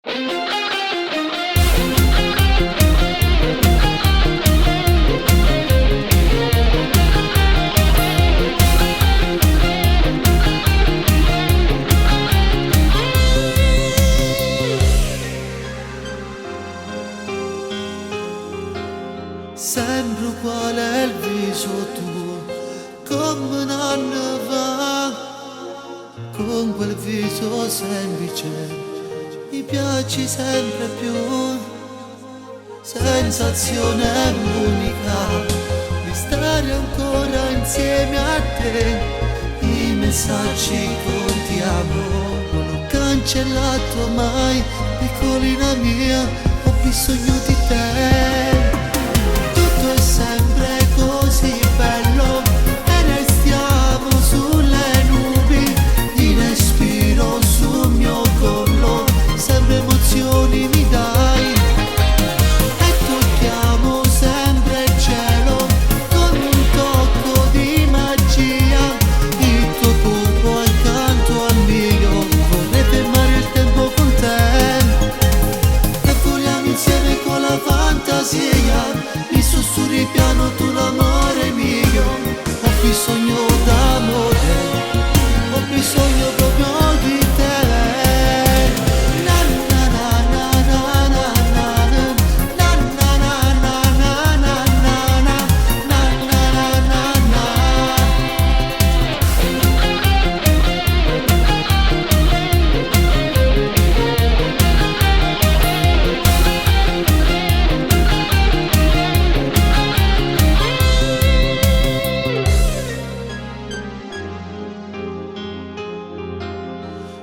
Sempre uguale il viso tuo, come un anno fa, con quel viso semplice mi piaci sempre più. Sensazione unica di stare ancora insieme a te. I messaggi con ti amo non ho cancellato mai, piccolina mia, ho bisogno di te. Tutto è sempre così bello e restiamo sulle nubi, in respiro sul mio collo, sempre emozioni mi dai. E tocchiamo sempre il cielo con un tocco di magia, il tuo corpo accanto al mio, vorrei fermare il tempo con te e vogliamo insieme con la fantasia. Mi sussurri piano tu l'amore mio, ho bisogno d'amore, ho bisogno proprio di te. Na na na na na na na, na na na na na na na, na na na na.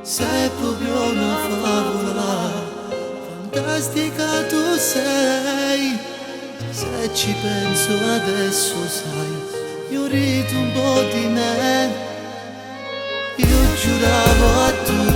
Sei proprio una favola, fantastica tu sei. Se ci penso adesso sai, io rito un po' di me. Io giuravo a tutti